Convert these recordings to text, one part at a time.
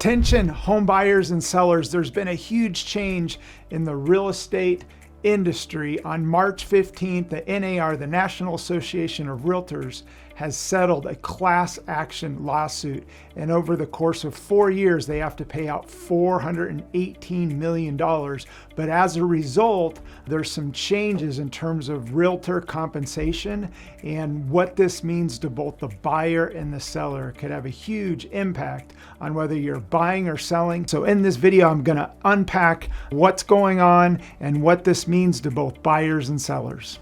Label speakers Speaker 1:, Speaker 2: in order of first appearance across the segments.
Speaker 1: Attention home buyers and sellers, there's been a huge change in the real estate industry. On March 15th, the NAR, the National Association of Realtors, has settled a class action lawsuit. And over the course of 4 years, they have to pay out $418 million. But as a result, there's some changes in terms of realtor compensation and what this means to both the buyer and the seller. It could have a huge impact on whether you're buying or selling. So in this video, I'm gonna unpack what's going on and what this means to both buyers and sellers.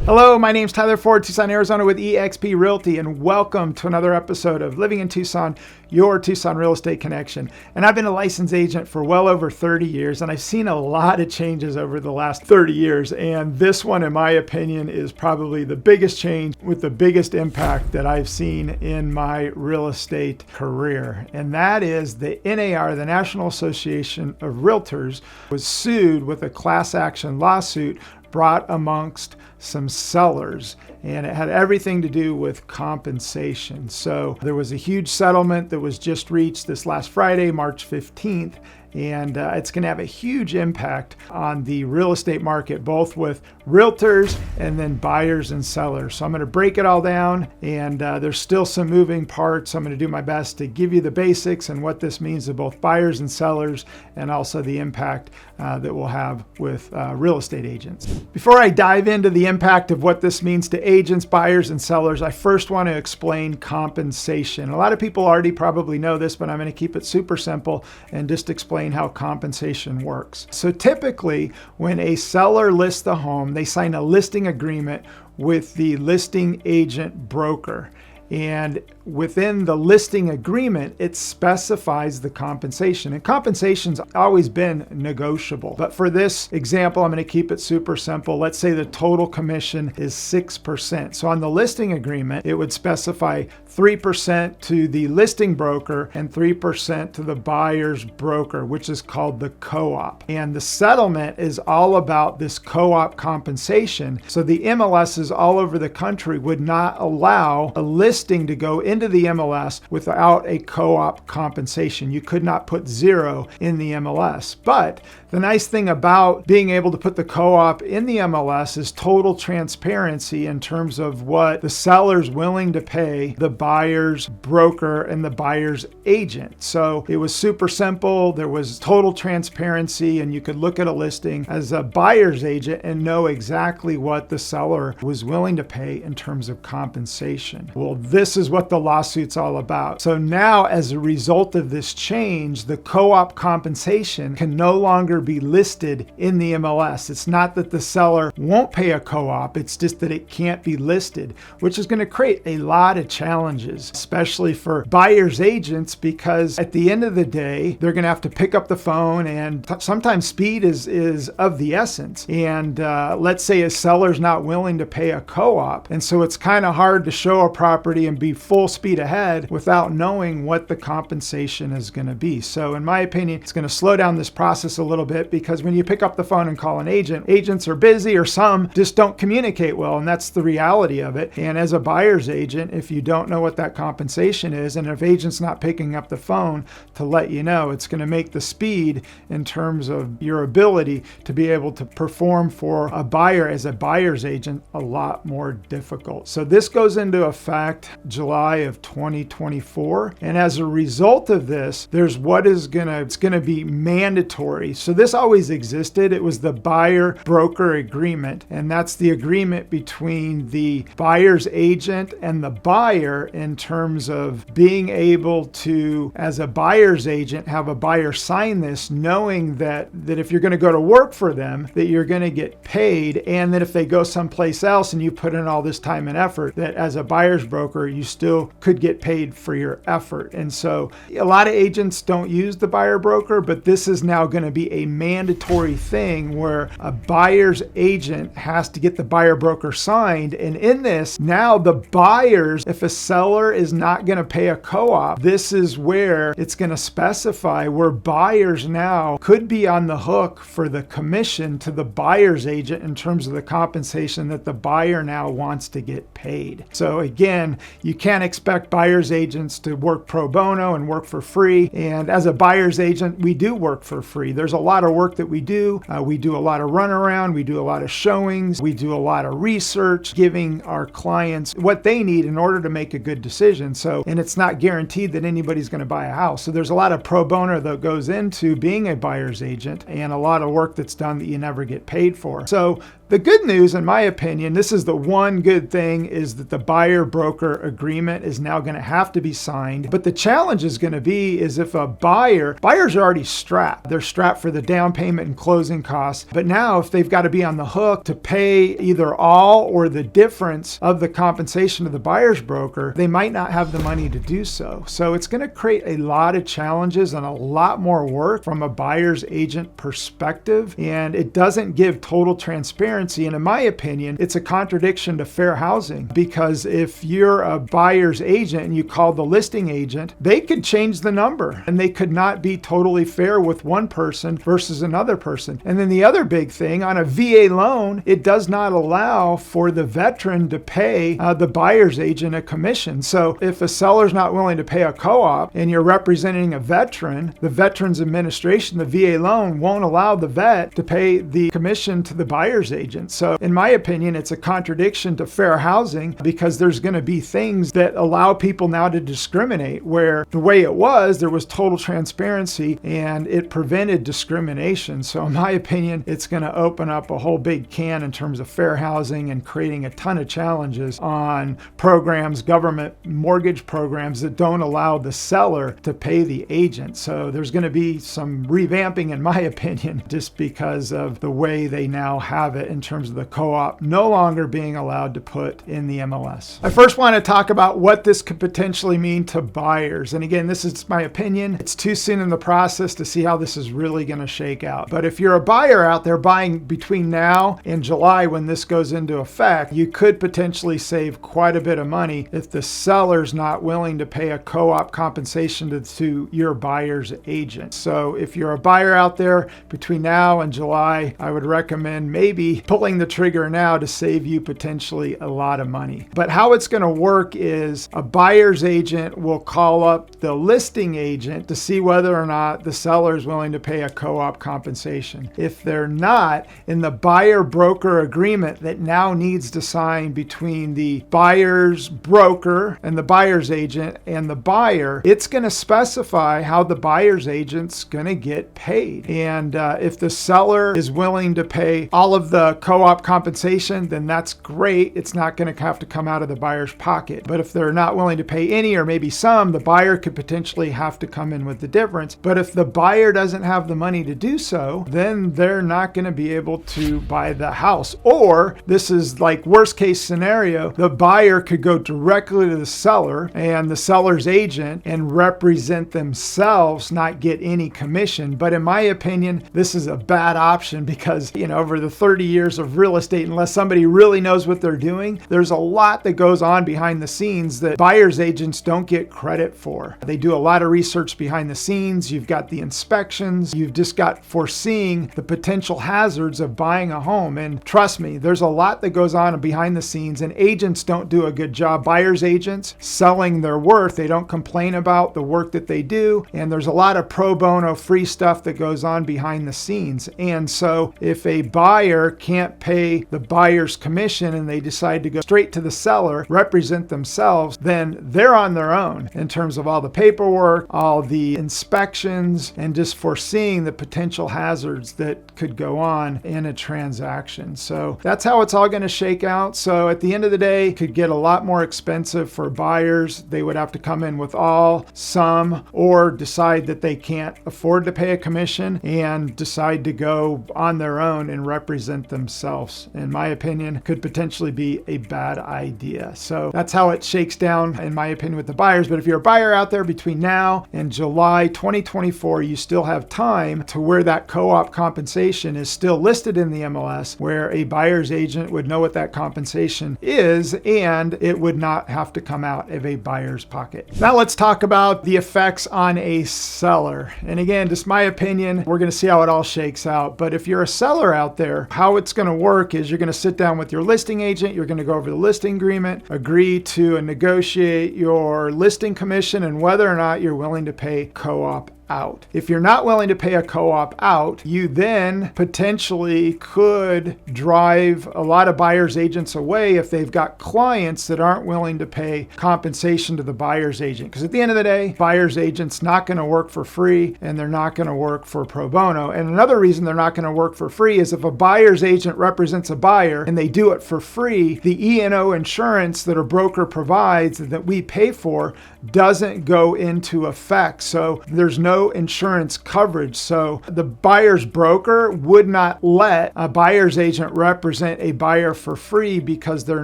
Speaker 1: Hello, my name's Tyler Ford, Tucson, Arizona with eXp Realty, and welcome to another episode of Living in Tucson, your Tucson real estate connection. And I've been a licensed agent for well over 30 years, and I've seen a lot of changes over the last 30 years. And this one, in my opinion, is probably the biggest change with the biggest impact that I've seen in my real estate career. And that is the NAR, the National Association of Realtors, was sued with a class action lawsuit brought amongst some sellers, and it had everything to do with compensation. So there was a huge settlement that was just reached this last Friday, March 15th, and it's going to have a huge impact on the real estate market, both with realtors and then buyers and sellers. So I'm going to break it all down, and there's still some moving parts. I'm going to do my best to give you the basics and what this means to both buyers and sellers, and also the impact that we'll have with real estate agents. Before I dive into the impact of what this means to agents, buyers, and sellers, I first want to explain compensation. A lot of people already probably know this, but I'm going to keep it super simple and just explain how compensation works. So typically, when a seller lists the home, they sign a listing agreement with the listing agent broker. And within the listing agreement, it specifies the compensation. And compensation's always been negotiable. But for this example, I'm going to keep it super simple. Let's say the total commission is 6%. So on the listing agreement, it would specify 3% to the listing broker and 3% to the buyer's broker, which is called the co-op. And the settlement is all about this co-op compensation. So the MLSs all over the country would not allow a listing to go into the MLS without a co-op compensation. You could not put zero in the MLS. But the nice thing about being able to put the co-op in the MLS is total transparency in terms of what the seller's willing to pay the buyer's broker and the buyer's agent. So it was super simple. There was total transparency, and you could look at a listing as a buyer's agent and know exactly what the seller was willing to pay in terms of compensation. Well, this is what the lawsuit's all about. So now, as a result of this change, the co-op compensation can no longer be listed in the MLS. It's not that the seller won't pay a co-op, it's just that it can't be listed, which is going to create a lot of challenges, especially for buyer's agents, because at the end of the day, they're going to have to pick up the phone, and sometimes speed is of the essence. And let's say a seller's not willing to pay a co-op, and so it's kind of hard to show a property and be full speed ahead without knowing what the compensation is going to be. So in my opinion, it's going to slow down this process a little bit, because when you pick up the phone and call an agent, agents are busy, or some just don't communicate well, and that's the reality of it. And as a buyer's agent, if you don't know what that compensation is, and if agent's not picking up the phone to let you know, it's going to make the speed in terms of your ability to be able to perform for a buyer as a buyer's agent a lot more difficult. So this goes into effect July of 2024. And as a result of this, there's it's going to be mandatory. So this always existed. It was the buyer broker agreement. And that's the agreement between the buyer's agent and the buyer in terms of being able to, as a buyer's agent, have a buyer sign this, knowing that if you're going to go to work for them, that you're going to get paid, and that if they go someplace else and you put in all this time and effort, that as a buyer's broker, broker, you still could get paid for your effort. And so a lot of agents don't use the buyer broker, but this is now going to be a mandatory thing where a buyer's agent has to get the buyer broker signed. And in this, now the buyers, if a seller is not going to pay a co-op, this is where it's going to specify where buyers now could be on the hook for the commission to the buyer's agent in terms of the compensation that the buyer now wants to get paid. So again, you can't expect buyer's agents to work pro bono and work for free. And as a buyer's agent, we do work for free. There's a lot of work that we do. We do a lot of runaround. We do a lot of showings. We do a lot of research, giving our clients what they need in order to make a good decision. So, and it's not guaranteed that anybody's going to buy a house. So there's a lot of pro bono that goes into being a buyer's agent and a lot of work that's done that you never get paid for. So the good news, in my opinion, this is the one good thing, is that the buyer broker agreement is now going to have to be signed. But the challenge is going to be is if buyers are already strapped. They're strapped for the down payment and closing costs. But now if they've got to be on the hook to pay either all or the difference of the compensation of the buyer's broker, they might not have the money to do so. So it's going to create a lot of challenges and a lot more work from a buyer's agent perspective. And it doesn't give total transparency. And in my opinion, it's a contradiction to fair housing, because if you're a buyer's agent and you call the listing agent, they could change the number and they could not be totally fair with one person versus another person. And then the other big thing, on a VA loan, it does not allow for the veteran to pay the buyer's agent a commission. So if a seller's not willing to pay a co-op and you're representing a veteran, the Veterans Administration, the VA loan, won't allow the vet to pay the commission to the buyer's agent. So in my opinion, it's a contradiction to fair housing, because there's going to be things that allow people now to discriminate, where the way it was, there was total transparency and it prevented discrimination. So in my opinion, it's going to open up a whole big can in terms of fair housing and creating a ton of challenges on programs, government mortgage programs that don't allow the seller to pay the agent. So there's going to be some revamping, in my opinion, just because of the way they now have it in terms of the co-op no longer being allowed to put in the MLS. I first want to talk about what this could potentially mean to buyers. And again, this is my opinion. It's too soon in the process to see how this is really going to shake out. But if you're a buyer out there buying between now and July, when this goes into effect, you could potentially save quite a bit of money if the seller's not willing to pay a co-op compensation to your buyer's agent. So if you're a buyer out there between now and July, I would recommend maybe pulling the trigger now to save you potentially a lot of money. But how it's going to work is a buyer's agent will call up the listing agent to see whether or not the seller is willing to pay a co-op compensation. If they're not, in the buyer broker agreement that now needs to sign between the buyer's broker and the buyer's agent and the buyer, it's going to specify how the buyer's agent's going to get paid. And if the seller is willing to pay all of the co-op compensation, then that's great. It's not going to have to come out of the buyer's pocket. But if they're not willing to pay any or maybe some, the buyer could potentially have to come in with the difference. But if the buyer doesn't have the money to do so, then they're not going to be able to buy the house. Or this is like worst case scenario, the buyer could go directly to the seller and the seller's agent and represent themselves, not get any commission. But in my opinion, this is a bad option, because over the 30 years of real estate, unless somebody really knows what they're doing, there's a lot that goes on behind the scenes that buyer's agents don't get credit for. They do a lot of research behind the scenes. You've got the inspections. You've just got foreseeing the potential hazards of buying a home. And trust me, there's a lot that goes on behind the scenes, and agents don't do a good job. Buyer's agents selling their worth, they don't complain about the work that they do. And there's a lot of pro bono free stuff that goes on behind the scenes. And so if a buyer can't pay the buyer's commission and they decide to go straight to the seller, represent themselves, then they're on their own in terms of all the paperwork, all the inspections, and just foreseeing the potential hazards that could go on in a transaction. So that's how it's all going to shake out. So at the end of the day, it could get a lot more expensive for buyers. They would have to come in with all, some, or decide that they can't afford to pay a commission and decide to go on their own and represent themselves. In my opinion, could potentially be a bad idea. So that's that's how it shakes down, in my opinion, with the buyers. But if you're a buyer out there between now and July 2024, you still have time to where that co-op compensation is still listed in the MLS, where a buyer's agent would know what that compensation is, and it would not have to come out of a buyer's pocket. Now let's talk about the effects on a seller. And again, just my opinion, we're going to see how it all shakes out. But if you're a seller out there, how it's going to work is you're going to sit down with your listing agent, you're going to go over the listing agreement, agree to and negotiate your listing commission and whether or not you're willing to pay co-op out. If you're not willing to pay a co-op out, you then potentially could drive a lot of buyer's agents away if they've got clients that aren't willing to pay compensation to the buyer's agent. Because at the end of the day, buyer's agent's not going to work for free and they're not going to work for pro bono. And another reason they're not going to work for free is if a buyer's agent represents a buyer and they do it for free, the E&O insurance that a broker provides that we pay for doesn't go into effect. So there's no insurance coverage. So the buyer's broker would not let a buyer's agent represent a buyer for free because they're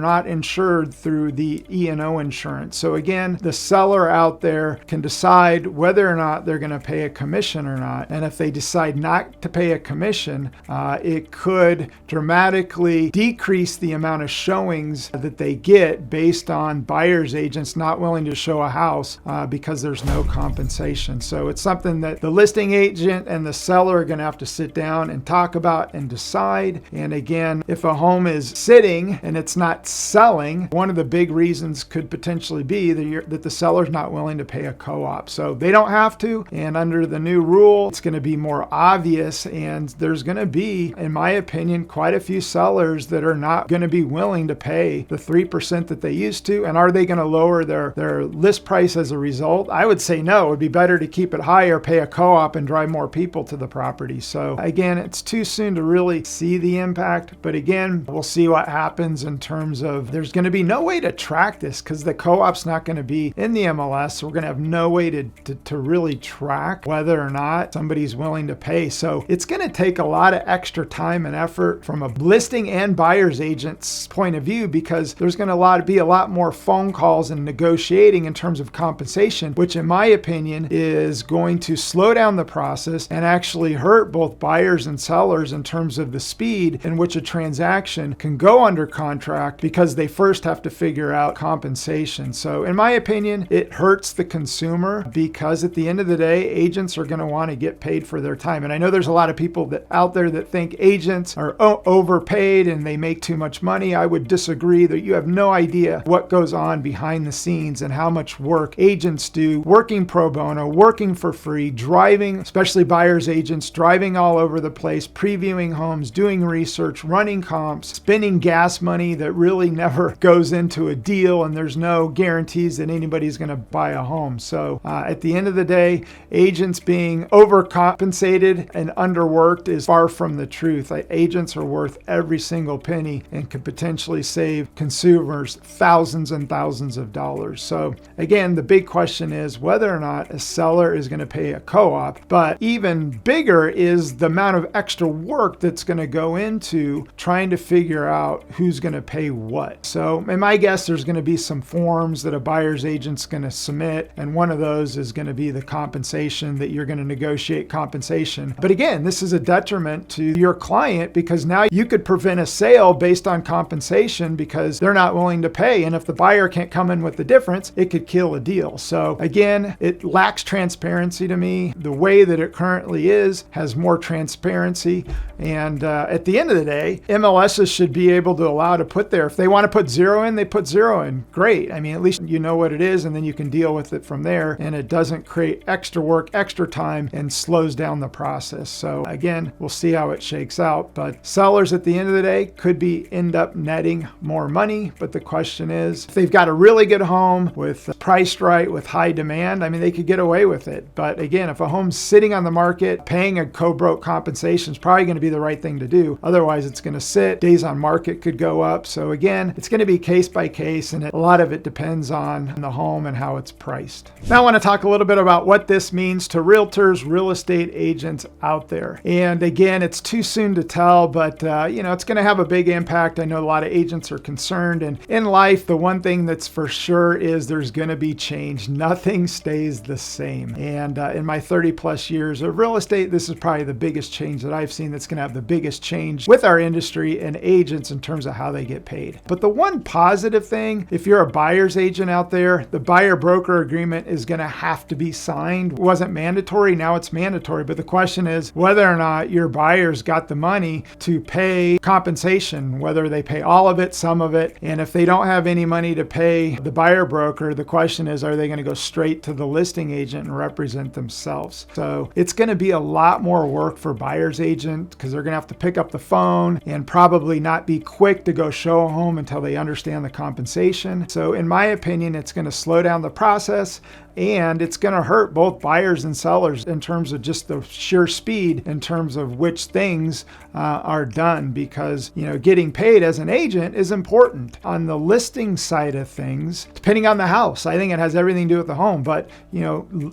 Speaker 1: not insured through the E&O insurance. So again, the seller out there can decide whether or not they're going to pay a commission or not. And if they decide not to pay a commission, it could dramatically decrease the amount of showings that they get based on buyer's agents not willing to show a house because there's no compensation. So it's something that the listing agent and the seller are going to have to sit down and talk about and decide. And again, if a home is sitting and it's not selling, one of the big reasons could potentially be that the seller's not willing to pay a co-op. So they don't have to. And under the new rule, it's going to be more obvious. And there's going to be, in my opinion, quite a few sellers that are not going to be willing to pay the 3% that they used to. And are they going to lower their list price as a result? I would say no. It would be better to keep it higher, pay a co-op, and drive more people to the property. So again, it's too soon to really see the impact. But again, we'll see what happens in terms of there's going to be no way to track this because the co-op's not going to be in the MLS. So we're going to have no way to really track whether or not somebody's willing to pay. So it's going to take a lot of extra time and effort from a listing and buyer's agent's point of view because there's going to be a lot more phone calls and negotiating in terms of compensation, which in my opinion is going to slow down the process and actually hurt both buyers and sellers in terms of the speed in which a transaction can go under contract because they first have to figure out compensation. So in my opinion, it hurts the consumer because at the end of the day, agents are going to want to get paid for their time. And I know there's a lot of people out there that think agents are overpaid and they make too much money. I would disagree that you have no idea what goes on behind the scenes and how much work agents do, working pro bono, working for free, driving, especially buyer's agents, driving all over the place, previewing homes, doing research, running comps, spending gas money that really never goes into a deal, and there's no guarantees that anybody's going to buy a home. So at the end of the day, agents being overcompensated and underworked is far from the truth. Agents are worth every single penny and could potentially save consumers thousands and thousands of dollars. So again, the big question is whether or not a seller is going to pay a co-op, but even bigger is the amount of extra work that's going to go into trying to figure out who's going to pay what. So in my guess, there's going to be some forms that a buyer's agent's going to submit, and one of those is going to be the compensation that you're going to negotiate compensation. But again, this is a detriment to your client because now you could prevent a sale based on compensation because they're not willing to pay. And if the buyer can't come in with the difference, it could kill a deal. So again, it lacks transparency to me. The way that it currently is has more transparency. And at the end of the day, MLSs should be able to allow to put there. If they want to put zero in, they put zero in. Great. I mean, at least you know what it is, and then you can deal with it from there. And it doesn't create extra work, extra time, and slows down the process. So again, we'll see how it shakes out. But sellers at the end of the day could end up netting more money. But the question is, if they've got a really good home with priced right, with high demand, I mean, they could get away with it. But But again, if a home's sitting on the market, paying a co-broke compensation is probably going to be the right thing to do. Otherwise, it's going to sit. Days on market could go up. So again, it's going to be case by case, and a lot of it depends on the home and how it's priced. Now I want to talk a little bit about what this means to realtors, real estate agents out there. And again, it's too soon to tell, but it's going to have a big impact. I know a lot of agents are concerned, and in life, the one thing that's for sure is there's going to be change. Nothing stays the same. And in my 30 plus years of real estate, this is probably the biggest change that I've seen that's going to have the biggest change with our industry and agents in terms of how they get paid. But the one positive thing, if you're a buyer's agent out there, the buyer broker agreement is going to have to be signed. It wasn't mandatory, now it's mandatory. But the question is whether or not your buyers got the money to pay compensation, whether they pay all of it, some of it. And if they don't have any money to pay the buyer broker, the question is, are they going to go straight to the listing agent and represent themselves? So it's going to be a lot more work for buyer's agent because they're going to have to pick up the phone and probably not be quick to go show a home until they understand the compensation. So in my opinion, it's going to slow down the process, and it's going to hurt both buyers and sellers in terms of just the sheer speed in terms of which things are done, because getting paid as an agent is important. On the listing side of things, depending on the house, I think it has everything to do with the home, but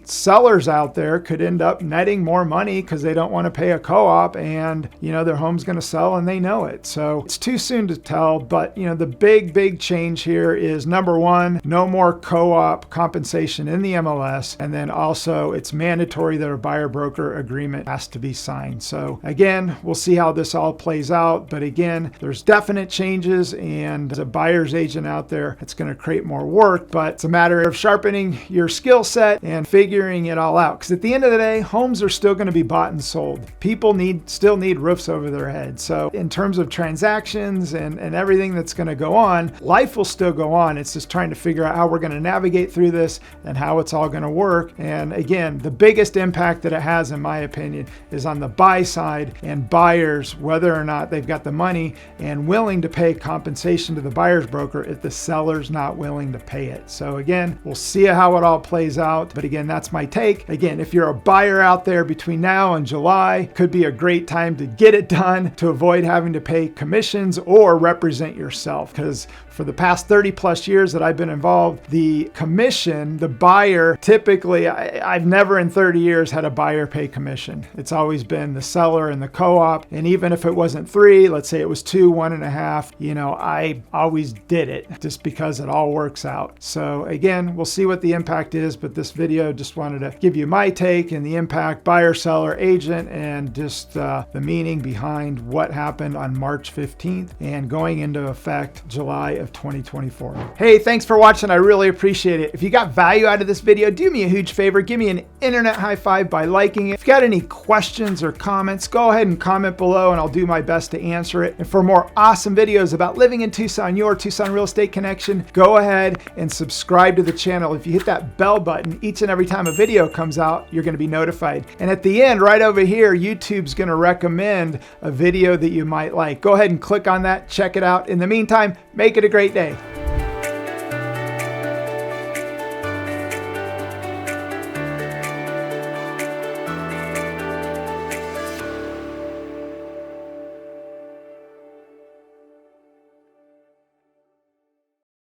Speaker 1: sellers out there could end up netting more money because they don't want to pay a co-op, and their home's going to sell and they know it. So it's too soon to tell, but the big change here is, number one, no more co-op compensation in the MLS, and then also it's mandatory that a buyer broker agreement has to be signed. So again, we'll see how this all plays out, but again, there's definite changes, and as a buyer's agent out there, it's going to create more work, but it's a matter of sharpening your skill set and figuring it all out, because at the end of the day, homes are still going to be bought and sold. People still need roofs over their heads. So in terms of transactions and everything that's going to go on, life will still go on. It's just trying to figure out how we're going to navigate through this and how it's all going to work. And again, the biggest impact that it has, in my opinion, is on the buy side and buyers, whether or not they've got the money and willing to pay compensation to the buyer's broker if the seller's not willing to pay it. So again, we'll see how it all plays out. But again, that's my take. Again, if you're a buyer out there between now and July, could be a great time to get it done to avoid having to pay commissions or represent yourself. Because for the past 30 plus years that I've been involved, the commission, the buyer, typically, I've never in 30 years had a buyer pay commission. It's always been the seller and the co-op. And even if it wasn't 3, let's say it was 2, 1.5, I always did it just because it all works out. So again, we'll see what the impact is, but this video just wanted to give you my take and the impact, buyer, seller, agent, and just the meaning behind what happened on March 15th and going into effect July of 2024. Hey, thanks for watching. I really appreciate it. If you got value out of this video, do me a huge favor. Give me an internet high five by liking it. If you got any questions or comments, go ahead and comment below and I'll do my best to answer it. And for more awesome videos about living in Tucson, your Tucson Real Estate Connection, go ahead and subscribe to the channel. If you hit that bell button, each and every time a video comes out, you're going to be notified. And at the end, right over here, YouTube's going to recommend a video that you might like. Go ahead and click on that, check it out. In the meantime, make it a great day.